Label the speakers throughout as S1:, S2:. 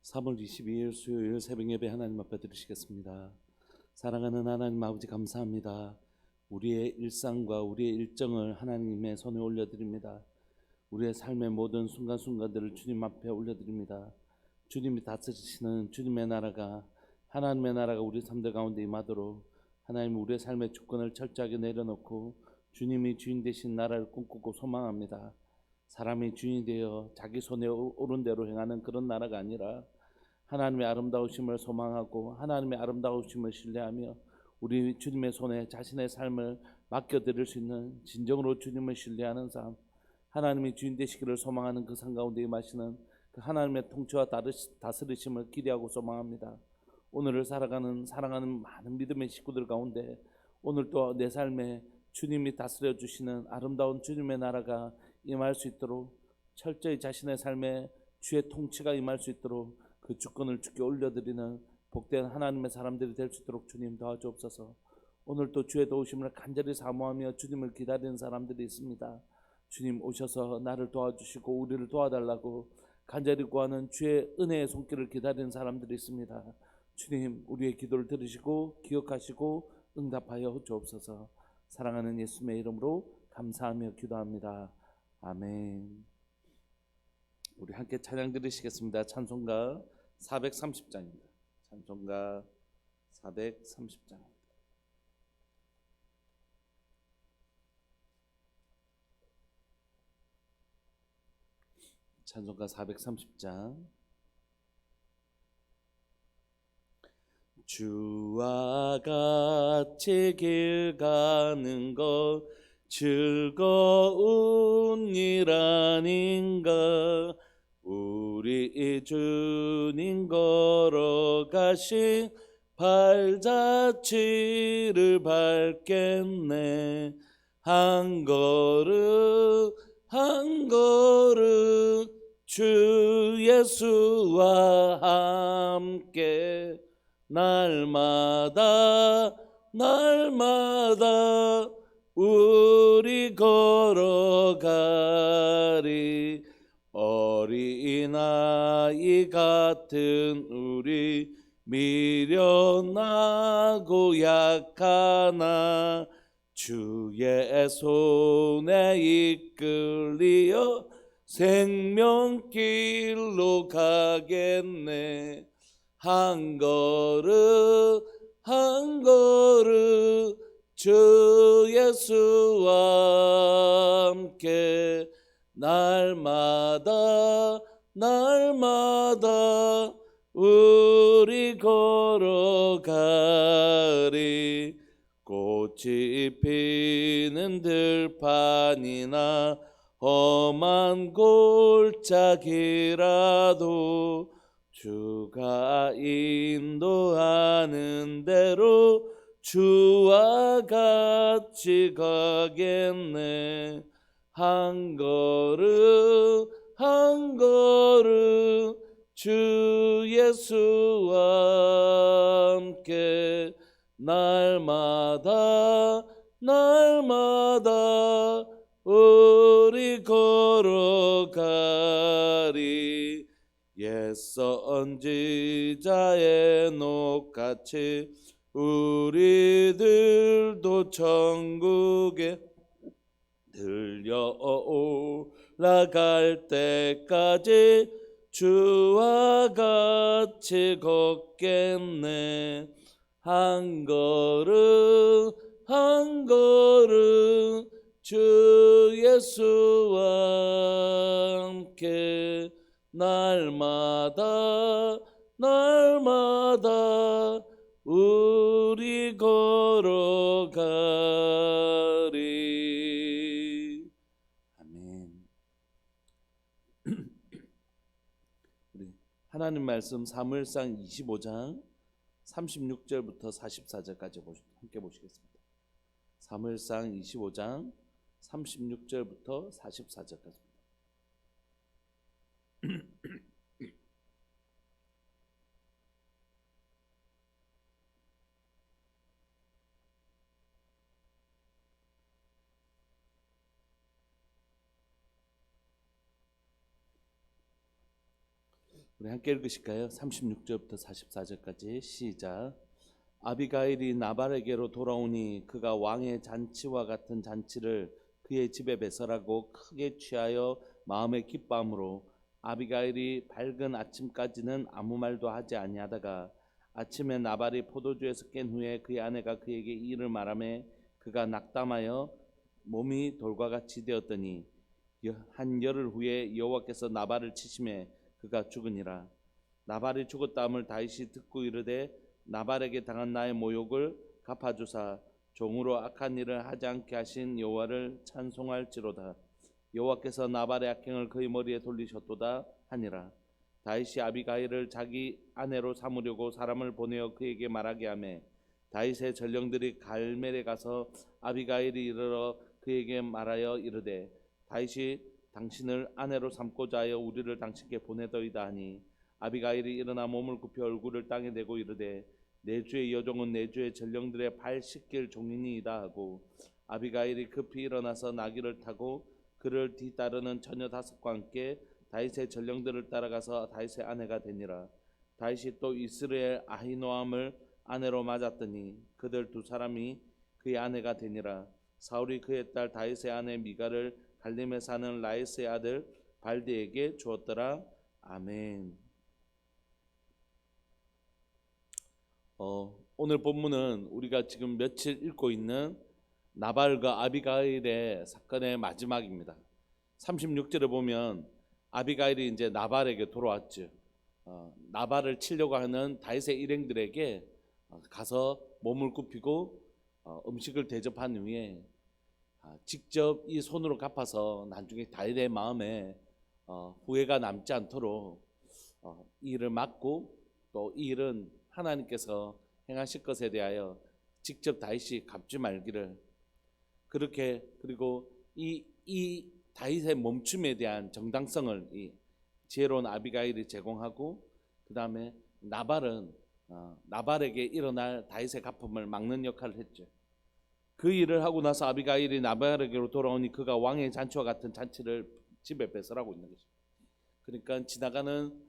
S1: 3월 22일 수요일 새벽 예배 하나님 앞에 드리시겠습니다. 사랑하는 하나님 아버지 감사합니다. 우리의 일상과 우리의 일정을 하나님의 손에 올려드립니다. 우리의 삶의 모든 순간순간들을 주님 앞에 올려드립니다. 주님이 다스리시는 주님의 나라가, 하나님의 나라가 우리 삶들 가운데 임하도록 하나님 우리의 삶의 주권을 철저하게 내려놓고 주님이 주인 되신 나라를 꿈꾸고 소망합니다. 사람이 주인이 되어 자기 손에 오른 대로 행하는 그런 나라가 아니라 하나님의 아름다우심을 소망하고 하나님의 아름다우심을 신뢰하며 우리 주님의 손에 자신의 삶을 맡겨드릴 수 있는 진정으로 주님을 신뢰하는 삶, 하나님이 주인 되시기를 소망하는 그 삶 가운데 임하시는 그 하나님의 통치와 다스리심을 기대하고 소망합니다. 오늘을 살아가는 사랑하는 많은 믿음의 식구들 가운데 오늘 또 내 삶에 주님이 다스려 주시는 아름다운 주님의 나라가 임할 수 있도록 철저히 자신의 삶에 주의 통치가 임할 수 있도록 그 주권을 주께 올려드리는 복된 하나님의 사람들이 될 수 있도록 주님 도와주옵소서. 오늘 또 주의 도우심을 간절히 사모하며 주님을 기다리는 사람들이 있습니다. 주님 오셔서 나를 도와주시고 우리를 도와달라고 간절히 구하는 주의 은혜의 손길을 기다리는 사람들이 있습니다. 주님 우리의 기도를 들으시고 기억하시고 응답하여 주옵소서. 사랑하는 예수님의 이름으로 감사하며 기도합니다. 아멘. 우리 함께 찬양 드리시겠습니다. 찬송가 430장입니다. 찬송가 430장. 찬송가 430장. 주와 같이 길 가는 것 즐거운 일 아닌가. 우리 주님 걸어가신 발자취를 밟겠네. 한 걸음 한 걸음 주 예수와 함께 날마다 날마다 우리 걸어가리. 어린아이 같은 우리 미련하고 약하나 주의 손에 이끌리어 생명길로 가겠네. 한 걸음 한 걸음 주 예수와 함께 날마다 날마다 우리 걸어가리. 꽃이 피는 들판이나 험한 골짜기라도 주가 인도하는 대로 주와 같이 가겠네. 한 걸음 한 걸음 주 예수와 함께 날마다 날마다 우리 걸어가리. 옛 선지자의 녹같이 우리들도 천국에 들려 올라갈 때까지 주와 같이 걷겠네. 한 걸음 한 걸음 주 예수와 함께 날마다 날마다 우리 걸어가리. 아멘. 우리 하나님 말씀 사무엘상 25장 36절부터 44절까지 함께 보시겠습니다. 사무엘상 25장 36절부터 44절까지. 우리 함께 읽으실까요? 36절부터 44절까지 시작. 아비가일이 나발에게로 돌아오니 그가 왕의 잔치와 같은 잔치를 그의 집에 배설하고 크게 취하여 마음에 기뻐함으로 아비가일이 밝은 아침까지는 아무 말도 하지 아니하다가 아침에 나발이 포도주에서 깬 후에 그의 아내가 그에게 이 일을 말하매 그가 낙담하여 몸이 돌과 같이 되었더니 한 열흘 후에 여호와께서 나발을 치심에 그가 죽으니라. 나발이 죽었다함을 다윗이 듣고 이르되 나발에게 당한 나의 모욕을 갚아주사 종으로 악한 일을 하지 않게 하신 여호와를 찬송할지로다. 여호와께서 나발의 악행을 그의 머리에 돌리셨도다 하니라. 다윗이 아비가일을 자기 아내로 삼으려고 사람을 보내어 그에게 말하게 하매 다윗의 전령들이 갈멜에 가서 아비가일이 이르러 그에게 말하여 이르되 다윗이 당신을 아내로 삼고자 하여 우리를 당신께 보내더이다 하니 아비가일이 일어나 몸을 굽혀 얼굴을 땅에 대고 이르되 내 주의 여종은 내 주의 전령들의 발 씻길 종이니이다 하고 아비가일이 급히 일어나서 나귀를 타고 그를 뒤따르는 처녀 다섯과 함께 다윗의 전령들을 따라가서 다윗의 아내가 되니라. 다윗이 또 이스라엘 아히노암을 아내로 맞았더니 그들 두 사람이 그의 아내가 되니라. 사울이 그의 딸 다윗의 아내 미가를 갈림에 사는 라이스의 아들 발디에게 주었더라. 아멘. 오늘 본문은 우리가 지금 며칠 읽고 있는 나발과 아비가일의 사건의 마지막입니다. 36절에 보면 아비가일이 이제 나발에게 돌아왔죠. 나발을 치려고 하는 다윗의 일행들에게 가서 몸을 굽히고 음식을 대접한 후에 직접 이 손으로 갚아서 나중에 다윗의 마음에 후회가 남지 않도록 이 일을 막고 또 이 일은 하나님께서 행하실 것에 대하여 직접 다윗이 갚지 말기를 그렇게 그리고 이 다윗의 멈춤에 대한 정당성을 이 지혜로운 아비가일이 제공하고 그 다음에 나발은 나발에게 일어날 다윗의 갚음을 막는 역할을 했죠. 그 일을 하고 나서 아비가일이 나발에게로 돌아오니 그가 왕의 잔치와 같은 잔치를 집에 배설하고 있는 것입니다. 그러니까 지나가는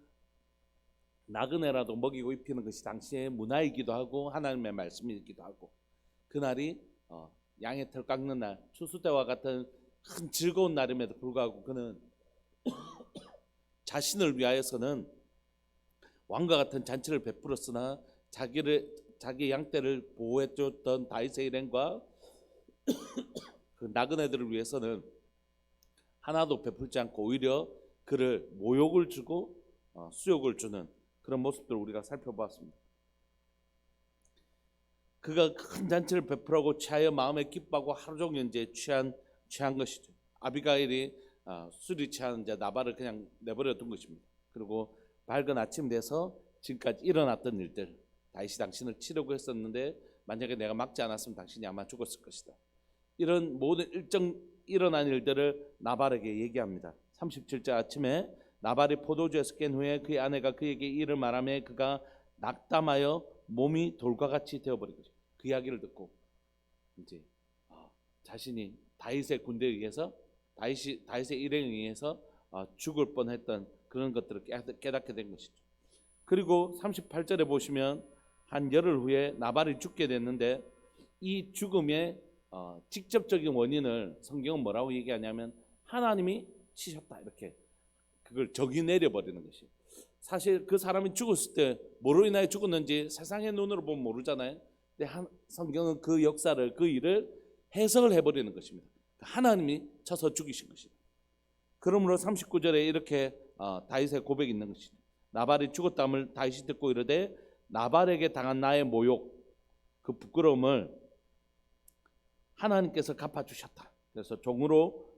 S1: 나그네라도 먹이고 입히는 것이 당시의 문화이기도 하고 하나님의 말씀이기도 하고 그날이 양의 털 깎는 날 추수 때와 같은 큰 즐거운 날임에도 불구하고 그는 자신을 위하여서는 왕과 같은 잔치를 베풀었으나 자기 양떼를 보호해줬던 다윗의 일행과 그 나그네들을 위해서는 하나도 베풀지 않고 오히려 그를 모욕을 주고 수욕을 주는 그런 모습들을 우리가 살펴보았습니다. 그가 큰 잔치를 베풀하고 취하여 마음에 기뻐하고 하루 종일 이제 취한 것이죠. 아비가일이 술이 취한 이제 나발을 그냥 내버려둔 것입니다. 그리고 밝은 아침 돼서 지금까지 일어났던 일들, 다윗이 당신을 치려고 했었는데 만약에 내가 막지 않았으면 당신이 아마 죽었을 것이다. 이런 모든 일어난 일들을 나발에게 얘기합니다. 37절 아침에 나발이 포도주에서 깬 후에 그의 아내가 그에게 이를 말하며 그가 낙담하여 몸이 돌과 같이 되어버린 거죠. 그 이야기를 듣고 이제 자신이 다윗의 군대에 의해서 다윗의 일행에 의해서 죽을 뻔했던 그런 것들을 깨닫게 된 것이죠. 그리고 38절에 보시면 한 열흘 후에 나발이 죽게 됐는데 이 죽음의 직접적인 원인을 성경은 뭐라고 얘기하냐면 하나님이 치셨다 이렇게 그걸 적이 내려버리는 것이. 사실 그 사람이 죽었을 때 뭐로 인하여 죽었는지 세상의 눈으로 보면 모르잖아요. 근데 성경은 그 역사를 그 일을 해석을 해버리는 것입니다. 하나님이 쳐서 죽이신 것이다. 그러므로 39절에 이렇게 다윗의 고백이 있는 것이다. 나발이 죽었다함을 다윗이 듣고 이르되 나발에게 당한 나의 모욕 그 부끄러움을 하나님께서 갚아주셨다. 그래서 종으로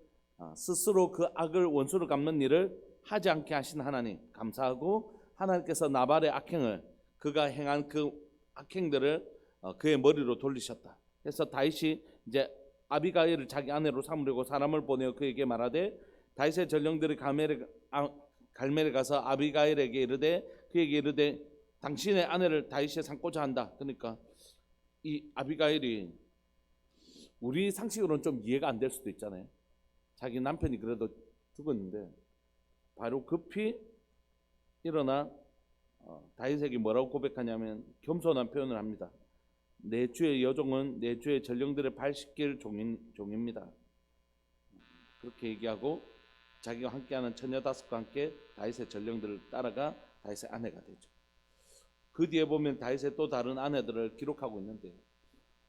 S1: 스스로 그 악을 원수를 갚는 일을 하지 않게 하신 하나님 감사하고 하나님께서 나발의 악행을 그가 행한 그 악행들을 그의 머리로 돌리셨다. 그래서 다윗이 이제 아비가일을 자기 아내로 삼으려고 사람을 보내어 그에게 말하되 다윗의 전령들이 갈멜에 가서 아비가일에게 이르되 그에게 이르되 당신의 아내를 다윗에 삼고자 한다. 그러니까 이 아비가일이 우리 상식으로는 좀 이해가 안 될 수도 있잖아요. 자기 남편이 그래도 죽었는데 바로 급히 일어나 다윗에게 뭐라고 고백하냐면 겸손한 표현을 합니다. 내 주의 여종은 내 주의 전령들의 발 씻길 종입니다. 그렇게 얘기하고 자기가 함께하는 처녀 5과 함께 다윗의 전령들을 따라가 다윗의 아내가 되죠. 그 뒤에 보면 다윗의 또 다른 아내들을 기록하고 있는데,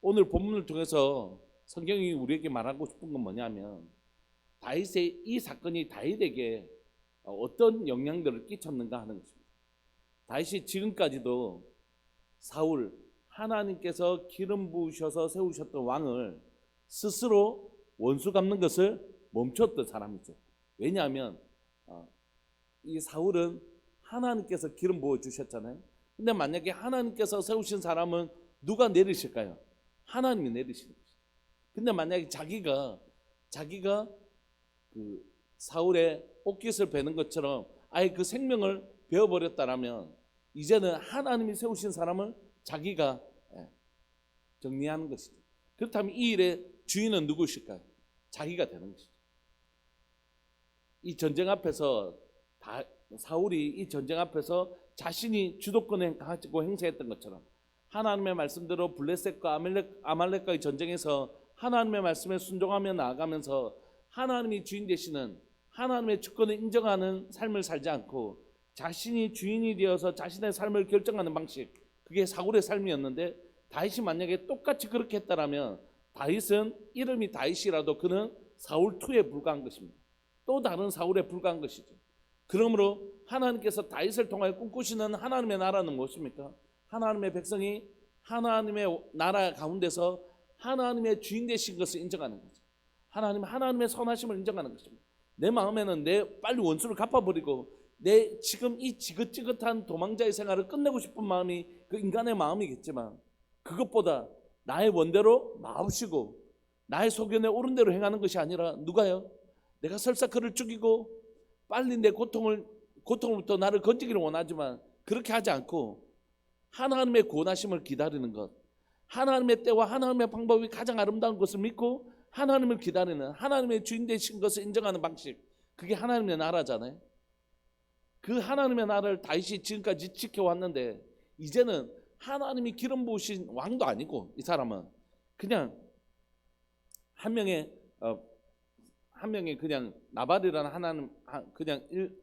S1: 오늘 본문을 통해서 성경이 우리에게 말하고 싶은 건 뭐냐면, 다윗의 이 사건이 다윗에게 어떤 영향들을 끼쳤는가 하는 것입니다. 다윗이 지금까지도 사울, 하나님께서 기름 부으셔서 세우셨던 왕을 스스로 원수 갚는 것을 멈췄던 사람이죠. 왜냐하면 이 사울은 하나님께서 기름 부어 주셨잖아요. 근데 만약에 하나님께서 세우신 사람은 누가 내리실까요? 하나님이 내리시는 것이죠. 근데 만약에 자기가 그 사울의 옷깃을 베는 것처럼 아예 그 생명을 베어버렸다라면 이제는 하나님이 세우신 사람을 자기가 정리하는 것이죠. 그렇다면 이 일의 주인은 누구실까요? 자기가 되는 것이죠. 이 전쟁 앞에서 사울이 이 전쟁 앞에서 자신이 주도권을 가지고 행세했던 것처럼, 하나님의 말씀대로 블레셋과 아말렉과의 전쟁에서 하나님의 말씀에 순종하며 나아가면서 하나님이 주인 되시는 하나님의 주권을 인정하는 삶을 살지 않고 자신이 주인이 되어서 자신의 삶을 결정하는 방식, 그게 사울의 삶이었는데, 다윗이 만약에 똑같이 그렇게 했다라면 다윗은 이름이 다윗이라도 그는 사울 2에 불과한 것입니다. 또 다른 사울에 불과한 것이죠. 그러므로 하나님께서 다윗을 통하여 꿈꾸시는 하나님의 나라는 무엇입니까? 하나님의 백성이 하나님의 나라 가운데서 하나님의 주인 되신 것을 인정하는 거죠. 하나님의 선하심을 인정하는 것입니다. 내 마음에는 내 빨리 원수를 갚아버리고 내 지금 이 지긋지긋한 도망자의 생활을 끝내고 싶은 마음이 그 인간의 마음이겠지만, 그것보다 나의 원대로 마옵시고 나의 소견에 옳은 대로 행하는 것이 아니라, 누가요? 내가 설사 그를 죽이고 빨리 내 고통으로부터 나를 건지기를 원하지만 그렇게 하지 않고 하나님의 구원하심을 기다리는 것, 하나님의 때와 하나님의 방법이 가장 아름다운 것을 믿고 하나님을 기다리는, 하나님의 주인 되신 것을 인정하는 방식, 그게 하나님의 나라잖아요. 그 하나님의 나라를 다윗이 지금까지 지켜왔는데, 이제는 하나님이 기름 부으신 왕도 아니고 이 사람은 그냥 한 명의 그냥 나발이라는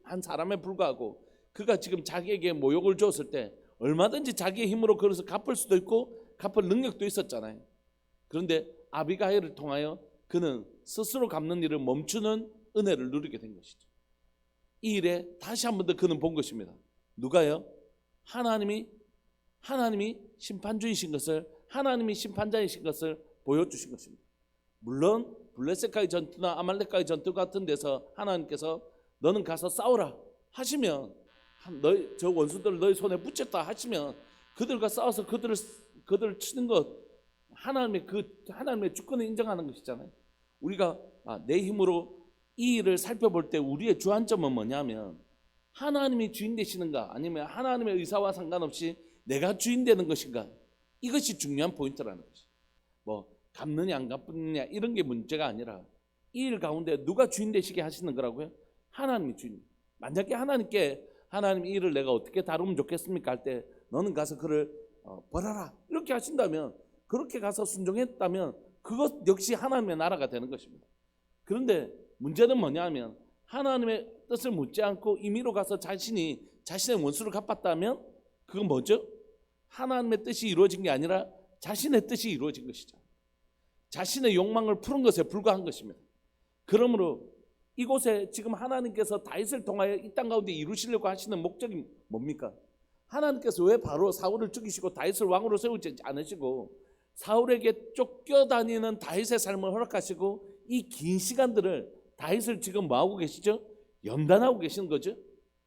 S1: 한 사람에 불과하고, 그가 지금 자기에게 모욕을 줬을 때 얼마든지 자기의 힘으로 그것을 갚을 수도 있고 갚을 능력도 있었잖아요. 그런데 아비가일을 통하여 그는 스스로 갚는 일을 멈추는 은혜를 누리게 된 것이죠. 이 일에 다시 한 번 더 그는 본 것입니다. 누가요? 하나님이 심판주이신 것을, 하나님이 심판자이신 것을 보여주신 것입니다. 물론 블레셋과의 전투나 아말렉과의 전투 같은 데서 하나님께서 너는 가서 싸우라 하시면, 저 원수들을 너희 손에 붙였다 하시면 그들과 싸워서 그들을 치는 것, 하나님의 주권을 인정하는 것이잖아요. 우리가 내 힘으로 이 일을 살펴볼 때 우리의 주안점은 뭐냐면, 하나님이 주인 되시는가 아니면 하나님의 의사와 상관없이 내가 주인 되는 것인가, 이것이 중요한 포인트라는 것이죠. 뭐 갚느냐 안 갚느냐 이런 게 문제가 아니라, 이 일 가운데 누가 주인 되시게 하시는 거라고요? 하나님이 주인. 만약에 하나님 이 일을 내가 어떻게 다루면 좋겠습니까 할 때 너는 가서 그를 벌하라 이렇게 하신다면, 그렇게 가서 순종했다면 그것 역시 하나님의 나라가 되는 것입니다. 그런데 문제는 뭐냐면, 하나님의 뜻을 묻지 않고 임의로 가서 자신의 원수를 갚았다면 그건 뭐죠? 하나님의 뜻이 이루어진 게 아니라 자신의 뜻이 이루어진 것이죠. 자신의 욕망을 푸는 것에 불과한 것입니다. 그러므로 이곳에 지금 하나님께서 다윗을 통하여 이 땅 가운데 이루시려고 하시는 목적이 뭡니까? 하나님께서 왜 바로 사울을 죽이시고 다윗을 왕으로 세우지 않으시고 사울에게 쫓겨다니는 다윗의 삶을 허락하시고 이 긴 시간들을 다윗을 지금 뭐하고 계시죠? 연단하고 계시는 거죠.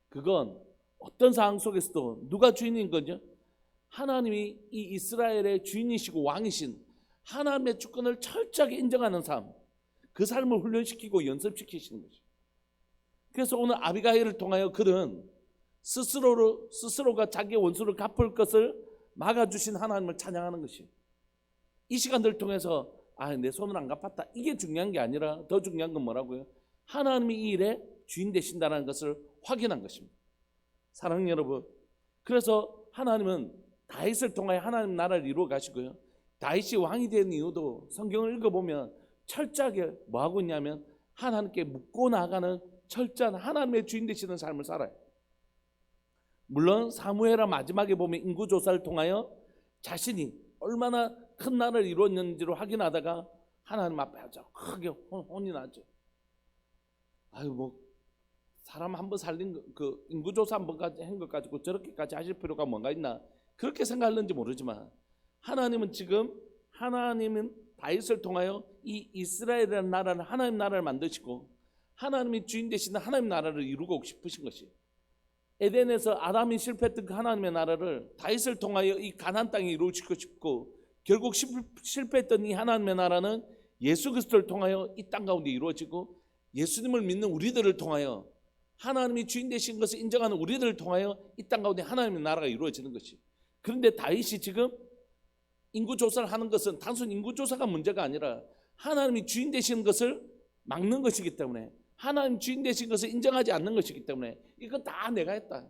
S1: 그건 어떤 상황 속에서도 누가 주인인 거죠? 하나님이 이 이스라엘의 주인이시고 왕이신 하나님의 주권을 철저하게 인정하는 삶, 그 삶을 훈련시키고 연습시키시는 거죠. 그래서 오늘 아비가일을 통하여 그는 스스로가 자기의 원수를 갚을 것을 막아주신 하나님을 찬양하는 것이에요. 이 시간들을 통해서 내 손을 안 갚았다, 이게 중요한 게 아니라 더 중요한 건 뭐라고요? 하나님이 이 일에 주인 되신다는 것을 확인한 것입니다. 사랑하는 여러분, 그래서 하나님은 다윗을 통하여 하나님 나라를 이루어 가시고요, 다윗이 왕이 된 이유도 성경을 읽어보면 철저하게 뭐하고 있냐면 하나님께 묻고 나가는 철저한 하나님의 주인 되시는 삶을 살아요. 물론 사무엘하 마지막에 보면 인구조사를 통하여 자신이 얼마나 큰 나라를 이루었는지를 확인하다가 하나님 앞에 아주 크게 혼이 나죠. 아유, 뭐 사람 한번 살린 그 인구조사 한번까지 한 것 가지고 저렇게까지 하실 필요가 뭔가 있나, 그렇게 생각하는지 모르지만 하나님은 지금, 하나님은 다윗을 통하여 이 이스라엘이라는 나라를, 하나님 나라를 만드시고 하나님이 주인 되시는 하나님 나라를 이루고 싶으신 것이, 에덴에서 아담이 실패했던 그 하나님의 나라를 다윗을 통하여 이 가나안 땅에 이루시고 싶고, 결국 실패했던 이 하나님의 나라는 예수 그리스도를 통하여 이 땅 가운데 이루어지고, 예수님을 믿는 우리들을 통하여, 하나님이 주인 되신 것을 인정하는 우리들을 통하여 이 땅 가운데 하나님의 나라가 이루어지는 것이. 그런데 다윗이 지금 인구조사를 하는 것은 단순 인구조사가 문제가 아니라 하나님이 주인 되시는 것을 막는 것이기 때문에, 하나님 주인 되신 것을 인정하지 않는 것이기 때문에, 이거 다 내가 했다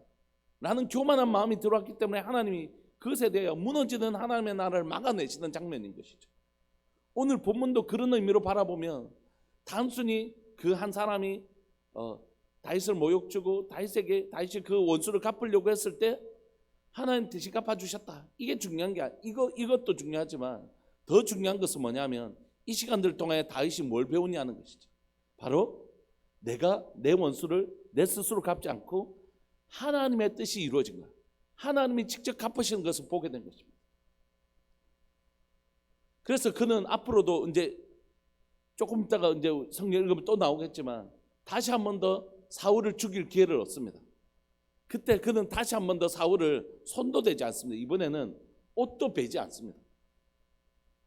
S1: 라는 교만한 마음이 들어왔기 때문에 하나님이 그것에 대하여 무너지는 하나님의 나라를 막아내시는 장면인 것이죠. 오늘 본문도 그런 의미로 바라보면 단순히 그 한 사람이 다윗을 모욕 주고 다윗이 그 원수를 갚으려고 했을 때 하나님 대신 갚아주셨다, 이게 중요한 게 이것도 중요하지만 더 중요한 것은 뭐냐면 이 시간들을 통해 다윗이 뭘 배우냐는 것이죠. 바로 내가 내 원수를 내 스스로 갚지 않고 하나님의 뜻이 이루어진 거야. 하나님이 직접 갚으시는 것을 보게 된 것입니다. 그래서 그는 앞으로도 이제 조금 있다가 이제 성경 읽으면 또 나오겠지만 다시 한 번 더 사울을 죽일 기회를 얻습니다. 그때 그는 다시 한 번 더 사울을 손도 대지 않습니다. 이번에는 옷도 베지 않습니다.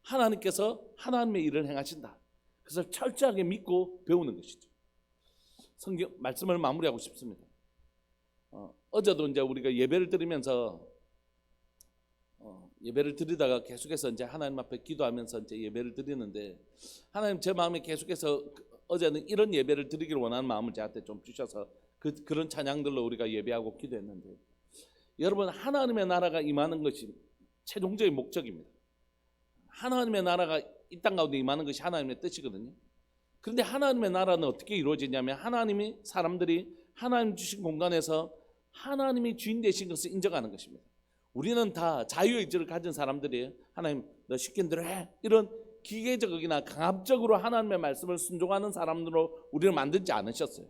S1: 하나님께서 하나님의 일을 행하신다, 그래서 철저하게 믿고 배우는 것이죠. 성경 말씀을 마무리하고 싶습니다. 어제도 이제 우리가 예배를 드리면서 예배를 드리다가 계속해서 이제 하나님 앞에 기도하면서 이제 예배를 드리는데, 하나님 제 마음에 계속해서 어제는 이런 예배를 드리기를 원하는 마음을 저한테 좀 주셔서 그런 찬양들로 우리가 예배하고 기도했는데, 여러분, 하나님의 나라가 임하는 것이 최종적인 목적입니다. 하나님의 나라가 이 땅 가운데 임하는 것이 하나님의 뜻이거든요. 그런데 하나님의 나라는 어떻게 이루어지냐면 하나님이 사람들이 하나님 주신 공간에서 하나님이 주인 되신 것을 인정하는 것입니다. 우리는 다 자유의지를 가진 사람들이 하나님 너 시킨 대로 해, 이런 기계적이나 강압적으로 하나님의 말씀을 순종하는 사람들로 우리를 만들지 않으셨어요.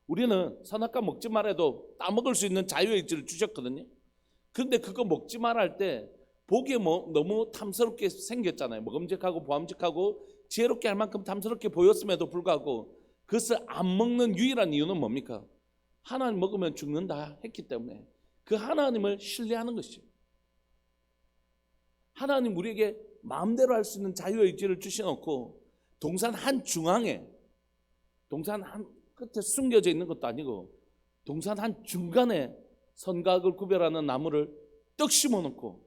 S1: 우리는 선악과 먹지 말아도 따먹을 수 있는 자유의지를 주셨거든요. 그런데 그거 먹지 말아 할 때 보기에 너무 탐스럽게 생겼잖아요. 먹음직하고 보암직하고 지혜롭게 할 만큼 탐스럽게 보였음에도 불구하고 그것을 안 먹는 유일한 이유는 뭡니까? 하나님 먹으면 죽는다 했기 때문에 그 하나님을 신뢰하는 것이죠. 하나님 우리에게 마음대로 할 수 있는 자유의지를 주셔놓고 동산 한 중앙에, 동산 한 끝에 숨겨져 있는 것도 아니고 동산 한 중간에 선과 악을 구별하는 나무를 떡 심어놓고,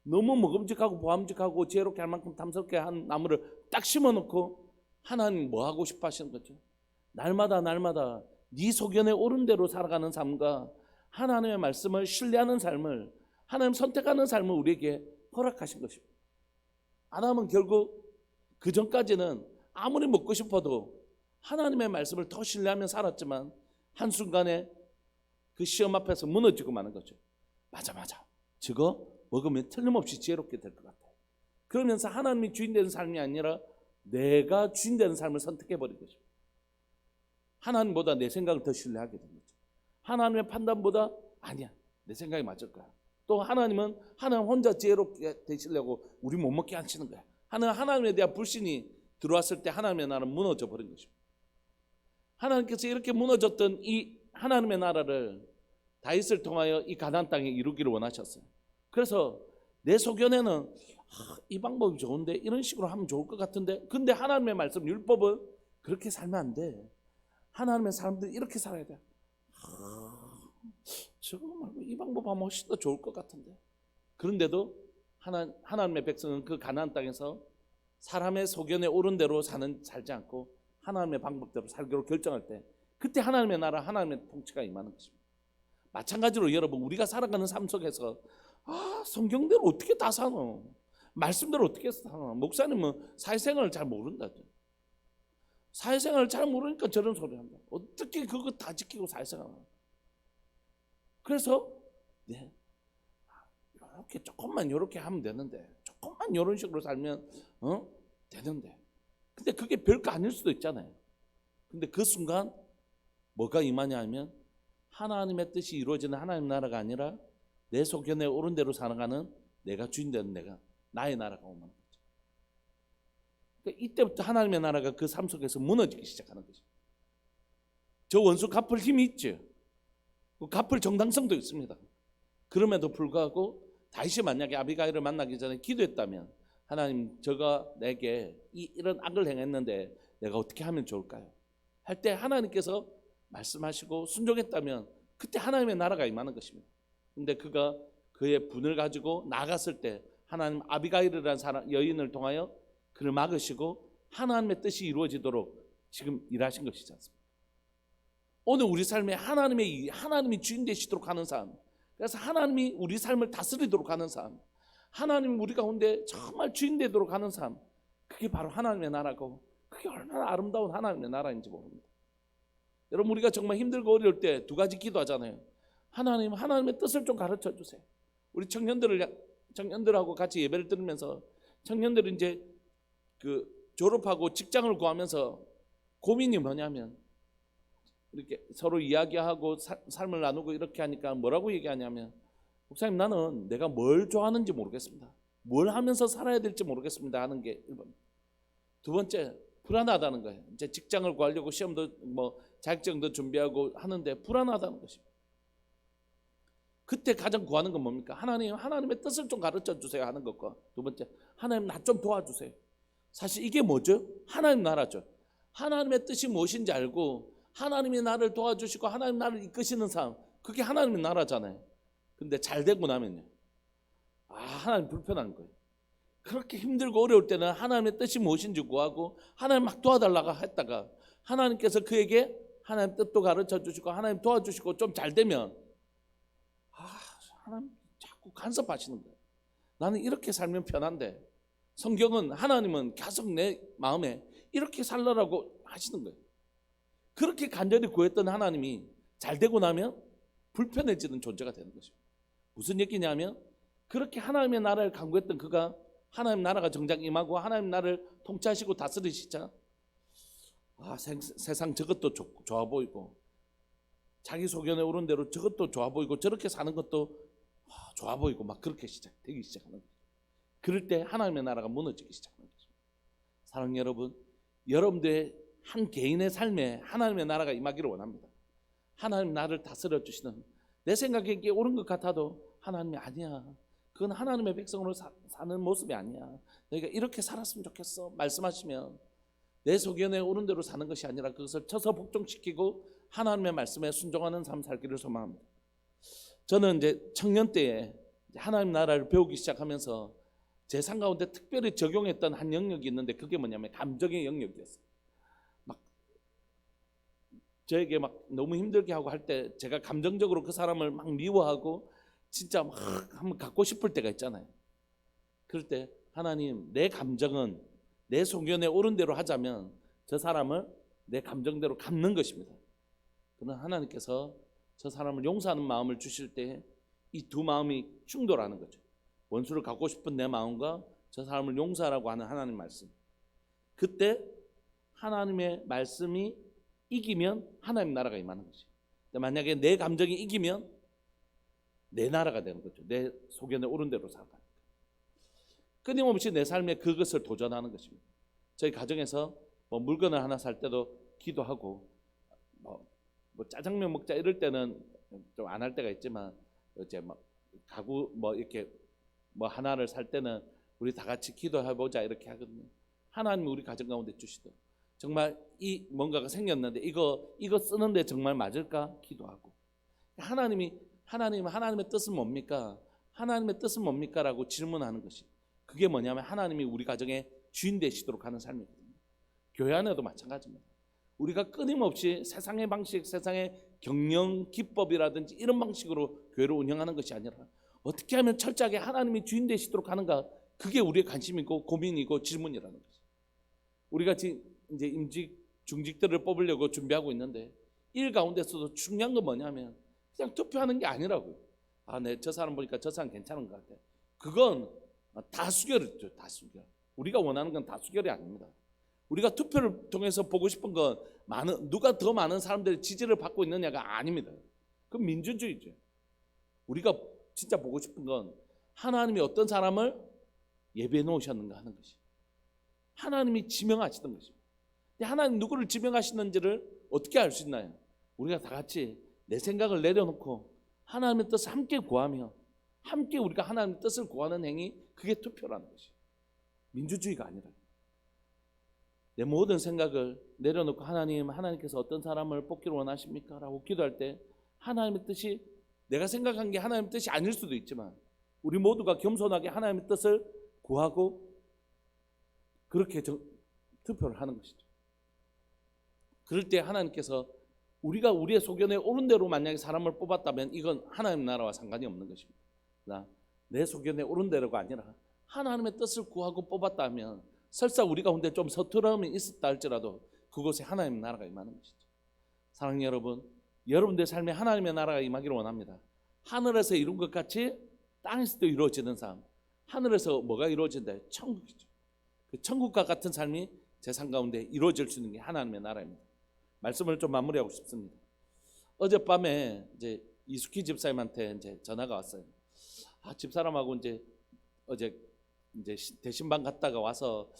S1: 너무 먹음직하고 보암직하고 지혜롭게 할 만큼 탐스럽게 한 나무를 딱 심어놓고 하나님 뭐 하고 싶어 하시는 거죠? 날마다 네 소견에 옳은 대로 살아가는 삶과 하나님의 말씀을 신뢰하는 삶을, 하나님 선택하는 삶을 우리에게 허락하신 것입니다. 아담은 결국 그 전까지는 아무리 먹고 싶어도 하나님의 말씀을 더 신뢰하며 살았지만 한순간에 그 시험 앞에서 무너지고 마는 거죠. 맞아 저거 먹으면 틀림없이 지혜롭게 될 것 같아요. 그러면서 하나님이 주인 되는 삶이 아니라 내가 주인 되는 삶을 선택해버린 거죠. 하나님보다 내 생각을 더 신뢰하게 된 거죠. 하나님의 판단보다 아니야, 내 생각이 맞을 거야. 또 하나님은 하나님 혼자 지혜롭게 되시려고 우리 못 먹게 하시는 거야. 하나님에 대한 불신이 들어왔을 때 하나님의 나라는 무너져 버린 것입니다. 하나님께서 이렇게 무너졌던 이 하나님의 나라를 다윗을 통하여 이 가나안 땅에 이루기를 원하셨어요. 그래서 내 소견에는 이 방법이 좋은데, 이런 식으로 하면 좋을 것 같은데, 근데 하나님의 말씀 율법은 그렇게 살면 안 돼. 하나님의 사람들이 이렇게 살아야 돼. 저거 말고 이 방법 하면 훨씬 더 좋을 것 같은데. 그런데도 하나님의 백성은 그 가나안 땅에서 사람의 소견에 옳은 대로 살지 않고 하나님의 방법대로 살기로 결정할 때, 그때 하나님의 나라, 하나님의 통치가 임하는 것입니다. 마찬가지로 여러분, 우리가 살아가는 삶 속에서 성경대로 어떻게 다 사노? 말씀대로 어떻게 사노? 목사님은 사회생활을 잘 모른다죠. 사회생활을 잘 모르니까 저런 소리 한다. 어떻게 그거 다 지키고 사회생활 하나? 그래서 이렇게 조금만 이렇게 하면 되는데, 조금만 이런 식으로 살면 되는데, 근데 그게 별거 아닐 수도 있잖아요. 근데 그 순간 뭐가 임하냐 하면 하나님의 뜻이 이루어지는 하나님 나라가 아니라 내 소견에 옳은 대로 살아가는 내가 주인 되는 나의 나라가 오는 거죠. 그러니까 이때부터 하나님의 나라가 그 삶 속에서 무너지기 시작하는 거죠. 저 원수 갚을 힘이 있죠. 갚을 정당성도 있습니다. 그럼에도 불구하고 다윗이 만약에 아비가일을 만나기 전에 기도했다면, 하나님, 저가 내게 이런 악을 행했는데 내가 어떻게 하면 좋을까요? 할 때 하나님께서 말씀하시고 순종했다면 그때 하나님의 나라가 임하는 것입니다. 근데 그가 그의 분을 가지고 나갔을 때 하나님 아비가일이라는 여인을 통하여 그를 막으시고 하나님의 뜻이 이루어지도록 지금 일하신 것이지 않습니까? 오늘 우리 삶에 하나님이 주인 되시도록 하는 삶, 그래서 하나님이 우리 삶을 다스리도록 하는 삶, 하나님 우리 가운데 정말 주인 되도록 하는 삶, 그게 바로 하나님의 나라고, 그게 얼마나 아름다운 하나님의 나라인지 모릅니다. 여러분, 우리가 정말 힘들고 어려울 때 두 가지 기도하잖아요. 하나님, 하나님의 뜻을 좀 가르쳐 주세요. 우리 청년들하고 같이 예배를 들으면서 청년들은 이제 졸업하고 직장을 구하면서 고민이 뭐냐면, 이렇게 서로 이야기하고 삶을 나누고 이렇게 하니까 뭐라고 얘기하냐면, 목사님, 나는 내가 뭘 좋아하는지 모르겠습니다. 뭘 하면서 살아야 될지 모르겠습니다 하는 게 1번. 두 번째, 불안하다는 거예요. 이제 직장을 구하려고 시험도 자격증도 준비하고 하는데 불안하다는 것입니다. 그때 가장 구하는 건 뭡니까? 하나님의 뜻을 좀 가르쳐 주세요 하는 것과, 두 번째, 하나님 나 좀 도와주세요. 사실 이게 뭐죠? 하나님 나라죠. 하나님의 뜻이 무엇인지 알고 하나님이 나를 도와주시고 하나님 나를 이끄시는 삶, 그게 하나님의 나라잖아요. 근데 잘 되고 나면요, 하나님 불편한 거예요. 그렇게 힘들고 어려울 때는 하나님의 뜻이 무엇인지 구하고 하나님 막 도와달라고 했다가 하나님께서 그에게 하나님 뜻도 가르쳐 주시고 하나님 도와주시고 좀 잘 되면 하나님 자꾸 간섭하시는 거예요. 나는 이렇게 살면 편한데, 성경은 하나님은 계속 내 마음에 이렇게 살라고 하시는 거예요. 그렇게 간절히 구했던 하나님이 잘 되고 나면 불편해지는 존재가 되는 것입니다. 무슨 얘기냐면, 그렇게 하나님의 나라를 간구했던 그가 하나님 나라가 정작 임하고 하나님 나라를 통치하시고 다스리시자 세상 저것도 좋아 보이고, 자기 소견에 오른 대로 저것도 좋아 보이고, 저렇게 사는 것도 좋아 보이고, 막 그렇게 되기 시작하는 거예요. 그럴 때 하나님의 나라가 무너지기 시작하는 거죠. 사랑하는 여러분, 여러분들의 한 개인의 삶에 하나님의 나라가 임하기를 원합니다. 하나님 나를 다스려 주시는, 내 생각에 이게 옳은 것 같아도 하나님이 아니야, 그건 하나님의 백성으로 사는 모습이 아니야, 너희가 이렇게 살았으면 좋겠어 말씀하시면 내 소견에 옳은 대로 사는 것이 아니라 그것을 쳐서 복종시키고 하나님의 말씀에 순종하는 삶 살기를 소망합니다. 저는 이제 청년 때에 하나님 나라를 배우기 시작하면서 제 삶 가운데 특별히 적용했던 한 영역이 있는데, 그게 뭐냐면 감정의 영역이었어요. 막 저에게 막 너무 힘들게 하고 할 때 제가 감정적으로 그 사람을 막 미워하고 진짜 막 한번 갖고 싶을 때가 있잖아요. 그럴 때 하나님, 내 감정은 내 소견에 옳은 대로 하자면 저 사람을 내 감정대로 갚는 것입니다. 그러나 하나님께서 저 사람을 용서하는 마음을 주실 때 이 두 마음이 충돌하는 거죠. 원수를 갚고 싶은 내 마음과 저 사람을 용서하라고 하는 하나님 말씀. 그때 하나님의 말씀이 이기면 하나님 나라가 임하는 거죠. 만약에 내 감정이 이기면 내 나라가 되는 거죠. 내 소견에 옳은 대로 살아가는 거예요. 끊임없이 내 삶에 그것을 도전하는 것입니다. 저희 가정에서 물건을 하나 살 때도 기도하고, 짜장면 먹자 이럴 때는 좀 안 할 때가 있지만, 이제 가구 이렇게 하나를 살 때는 우리 다 같이 기도해보자 이렇게 하거든요. 하나님이 우리 가정 가운데 주시도록, 정말 이 뭔가가 생겼는데 이거 쓰는데 정말 맞을까 기도하고, 하나님의 뜻은 뭡니까? 하나님의 뜻은 뭡니까? 라고 질문하는 것이, 그게 뭐냐면 하나님이 우리 가정의 주인 되시도록 하는 삶이거든요. 교회 안에도 마찬가지입니다. 우리가 끊임없이 세상의 방식, 세상의 경영 기법이라든지 이런 방식으로 교회를 운영하는 것이 아니라 어떻게 하면 철저하게 하나님이 주인 되시도록 하는가, 그게 우리의 관심이고 고민이고 질문이라는 거죠. 우리가 지금 이제 임직 중직들을 뽑으려고 준비하고 있는데 일 가운데서도 중요한 건 뭐냐면 그냥 투표하는 게 아니라고요. 저 사람 보니까 저 사람 괜찮은 것 같아. 그건 다수결이죠. 다수결. 우리가 원하는 건 다수결이 아닙니다. 우리가 투표를 통해서 보고 싶은 건 누가 더 많은 사람들의 지지를 받고 있느냐가 아닙니다. 그건 민주주의죠. 우리가 진짜 보고 싶은 건 하나님이 어떤 사람을 예배해 놓으셨는가 하는 것이, 하나님이 지명하시던 것입니다. 하나님 누구를 지명하시는지를 어떻게 알 수 있나요? 우리가 다 같이 내 생각을 내려놓고 하나님의 뜻을 함께 구하며 함께 우리가 하나님의 뜻을 구하는 행위, 그게 투표라는 것이 민주주의가 아니라, 내 모든 생각을 내려놓고 하나님께서 어떤 사람을 뽑기를 원하십니까? 라고 기도할 때 하나님의 뜻이, 내가 생각한 게 하나님의 뜻이 아닐 수도 있지만 우리 모두가 겸손하게 하나님의 뜻을 구하고 그렇게 투표를 하는 것이죠. 그럴 때 하나님께서 우리가 우리의 소견에 옳은 대로 만약에 사람을 뽑았다면 이건 하나님 나라와 상관이 없는 것입니다. 내 소견에 옳은 대로가 아니라 하나님의 뜻을 구하고 뽑았다면 설사 우리 가운데 좀 서투름이 있었다 할지라도 그곳에 하나님의 나라가 임하는 것이죠. 사랑하는 여러분, 여러분들의 삶에 하나님의 나라가 임하기를 원합니다. 하늘에서 이룬 것 같이 땅에서도 이루어지는 삶. 하늘에서 뭐가 이루어진다? 천국이죠. 그 천국과 같은 삶이 세상 가운데 이루어질 수 있는 게 하나님의 나라입니다. 말씀을 좀 마무리하고 싶습니다. 어젯밤에 이제 이숙희 집사님한테 이제 전화가 왔어요. 집사람하고 어제 대신방 갔다가 와서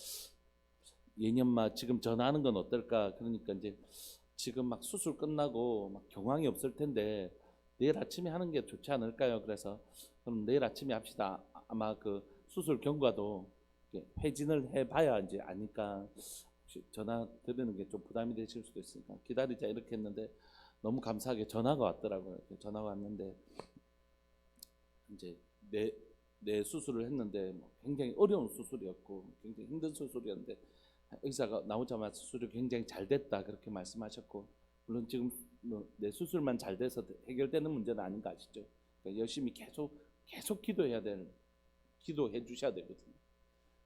S1: 예년마 지금 전화하는 건 어떨까? 그러니까 이제 지금 막 수술 끝나고 막 경황이 없을 텐데 내일 아침에 하는 게 좋지 않을까요? 그래서 그럼 내일 아침에 합시다. 아마 그 수술 경과도 회진을 해봐야 이제 아니까 전화 드리는 게 좀 부담이 되실 수도 있으니까 기다리자 이렇게 했는데 너무 감사하게 전화가 왔더라고요. 전화가 왔는데 이제 내 수술을 했는데 굉장히 어려운 수술이었고 굉장히 힘든 수술이었는데 의사가 나오자마자 수술이 굉장히 잘 됐다 그렇게 말씀하셨고, 물론 지금 내 수술만 잘 돼서 해결되는 문제는 아닌 거 아시죠? 그러니까 열심히 계속 기도해 주셔야 되거든요.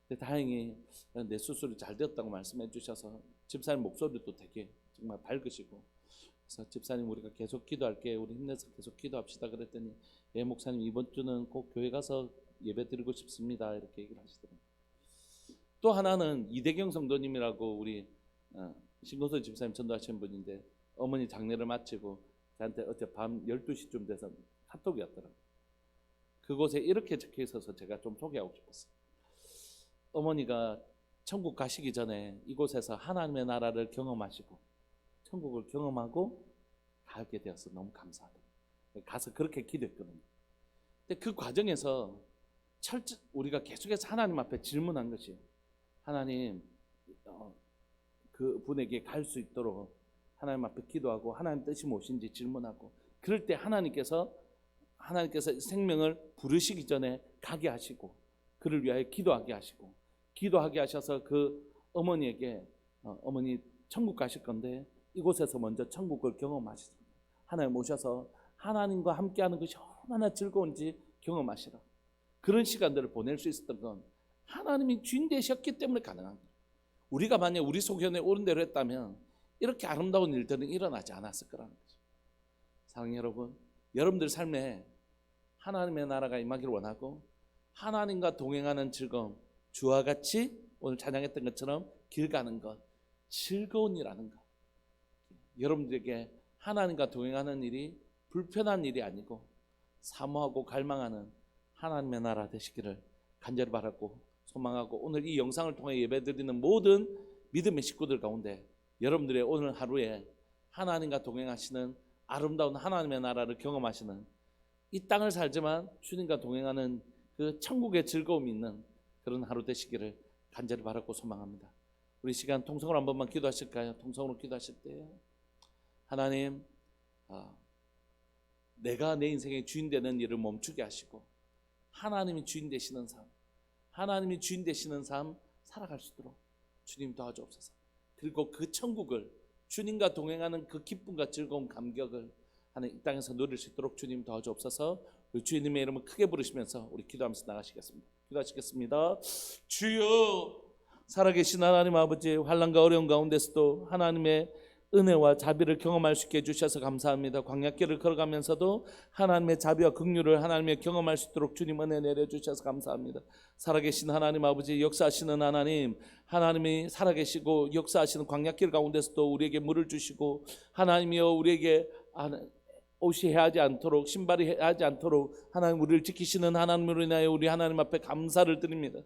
S1: 근데 다행히 내 수술이 잘 되었다고 말씀해 주셔서 집사님 목소리도 되게 정말 밝으시고, 그래서 집사님 우리가 계속 기도할게, 우리 힘내서 계속 기도합시다 그랬더니 예 목사님 이번 주는 꼭 교회 가서 예배 드리고 싶습니다 이렇게 얘기를 하시더라고요. 또 하나는 이대경 성도님이라고 우리 신고서 집사님 전도하시는 분인데 어머니 장례를 마치고 저한테 어제 밤 12시쯤 돼서 카톡이 왔더라고요. 그곳에 이렇게 적혀 있어서 제가 좀 소개하고 싶었어요. 어머니가 천국 가시기 전에 이곳에서 하나님의 나라를 경험하시고 천국을 경험하고 가게 되어서 너무 감사하다. 가서 그렇게 기도했거든요. 근데 그 과정에서 우리가 계속해서 하나님 앞에 질문한 것이, 하나님 그 분에게 갈 수 있도록 하나님 앞에 기도하고 하나님 뜻이 무엇인지 질문하고, 그럴 때 하나님께서 생명을 부르시기 전에 가게 하시고 그를 위하여 기도하게 하시고, 기도하게 하셔서 그 어머니에게 어머니 천국 가실 건데 이곳에서 먼저 천국을 경험하시라. 하나님 오셔서 하나님과 함께하는 것이 얼마나 즐거운지 경험하시라. 그런 시간들을 보낼 수 있었던 건 하나님이 주인 되셨기 때문에 가능한 거예요. 우리가 만약 우리 소견에 옳은 대로 했다면 이렇게 아름다운 일들은 일어나지 않았을 거라는 거죠. 사랑하는 여러분, 여러분들 삶에 하나님의 나라가 임하기를 원하고 하나님과 동행하는 즐거움, 주와 같이 오늘 찬양했던 것처럼 길 가는 것, 즐거운 일하는 것, 여러분들에게 하나님과 동행하는 일이 불편한 일이 아니고 사모하고 갈망하는 하나님의 나라 되시기를 간절히 바라고 소망하고, 오늘 이 영상을 통해 예배드리는 모든 믿음의 식구들 가운데 여러분들의 오늘 하루에 하나님과 동행하시는 아름다운 하나님의 나라를 경험하시는, 이 땅을 살지만 주님과 동행하는 그 천국의 즐거움이 있는 그런 하루 되시기를 간절히 바라고 소망합니다. 우리 시간 통성으로 한 번만 기도하실까요? 통성으로 기도하실 때 하나님, 내가 내 인생의 주인 되는 일을 멈추게 하시고 하나님이 주인 되시는 삶, 하나님이 주인 되시는 삶 살아갈 수 있도록 주님 도와주옵소서. 그리고 그 천국을, 주님과 동행하는 그 기쁨과 즐거운 감격을 하는 이 땅에서 누릴 수 있도록 주님 도와주옵소서. 우리 주님의 이름을 크게 부르시면서 우리 기도하면서 나가시겠습니다. 기도하시겠습니다. 주여, 살아계신 하나님 아버지, 환난과 어려운 가운데서도 하나님의 은혜와 자비를 경험할 수 있게 해주셔서 감사합니다. 광야길을 걸어가면서도 하나님의 자비와 긍휼을 하나님의 경험할 수 있도록 주님 은혜 내려주셔서 감사합니다. 살아계신 하나님 아버지, 역사하시는 하나님, 하나님이 살아계시고 역사하시는 광야길 가운데서도 우리에게 물을 주시고, 하나님이여 우리에게 옷이 해하지 않도록, 신발이 해하지 않도록 하나님 우리를 지키시는 하나님으로 인하여 우리 하나님 앞에 감사를 드립니다.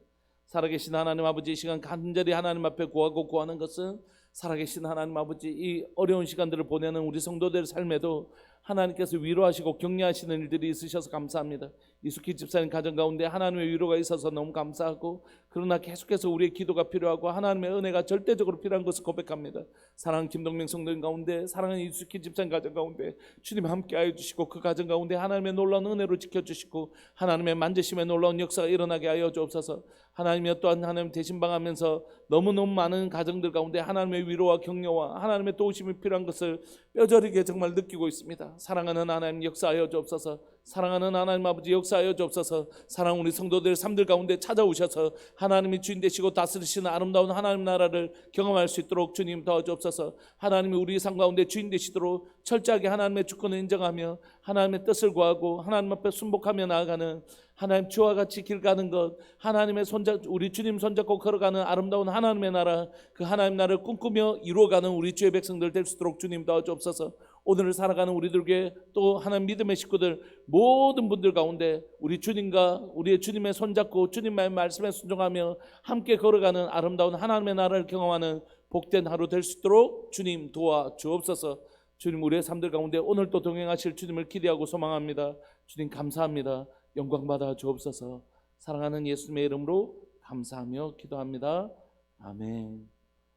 S1: 살아계신 하나님 아버지, 이 시간 간절히 하나님 앞에 구하는 것은, 살아계신 하나님 아버지, 이 어려운 시간들을 보내는 우리 성도들의 삶에도 하나님께서 위로하시고 격려하시는 일들이 있으셔서 감사합니다. 이숙희 집사님 가정 가운데 하나님의 위로가 있어서 너무 감사하고, 그러나 계속해서 우리의 기도가 필요하고 하나님의 은혜가 절대적으로 필요한 것을 고백합니다. 사랑하는 김동명 성도님 가운데, 사랑하는 이숙희 집사님 가정 가운데 주님 함께하여 주시고, 그 가정 가운데 하나님의 놀라운 은혜로 지켜주시고 하나님의 만지심의 놀라운 역사가 일어나게 하여 주옵소서. 하나님이여, 또한 하나님 대신방하면서 너무너무 많은 가정들 가운데 하나님의 위로와 격려와 하나님의 도우심이 필요한 것을 뼈저리게 정말 느끼고 있습니다. 사랑하는 하나님 역사하여 주옵소서. 사랑하는 하나님 아버지 역사하여 주옵소서. 사랑하는 우리 성도들 삶들 가운데 찾아오셔서 하나님이 주인 되시고 다스리시는 아름다운 하나님 나라를 경험할 수 있도록 주님 도와주옵소서. 하나님이 우리 삶 가운데 주인 되시도록 철저하게 하나님의 주권을 인정하며 하나님의 뜻을 구하고 하나님 앞에 순복하며 나아가는, 하나님 주와 같이 길 가는 것, 하나님의 우리 주님 손잡고 걸어가는 아름다운 하나님의 나라, 그 하나님 나라를 꿈꾸며 이루어가는 우리 주의 백성들 될 수 있도록 주님 도와주옵소서. 오늘을 살아가는 우리들에게, 또 하나님 믿음의 식구들 모든 분들 가운데 우리 주님과 우리의 주님의 손잡고 주님의 말씀에 순종하며 함께 걸어가는 아름다운 하나님의 나라를 경험하는 복된 하루 될 수 있도록 주님 도와주옵소서. 주님, 우리의 삶들 가운데 오늘 또 동행하실 주님을 기대하고 소망합니다. 주님 감사합니다. 영광 받아 주옵소서. 사랑하는 예수님의 이름으로 감사하며 기도합니다. 아멘.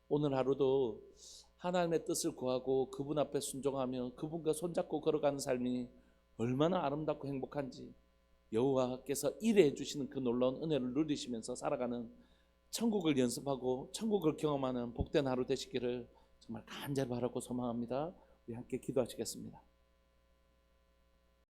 S1: 오늘 하루도 하나님의 뜻을 구하고 그분 앞에 순종하며 그분과 손잡고 걸어가는 삶이 얼마나 아름답고 행복한지, 여호와께서 일해 주시는 그 놀라운 은혜를 누리시면서 살아가는, 천국을 연습하고 천국을 경험하는 복된 하루 되시기를 정말 간절히 바라고 소망합니다. 우리 함께 기도하시겠습니다.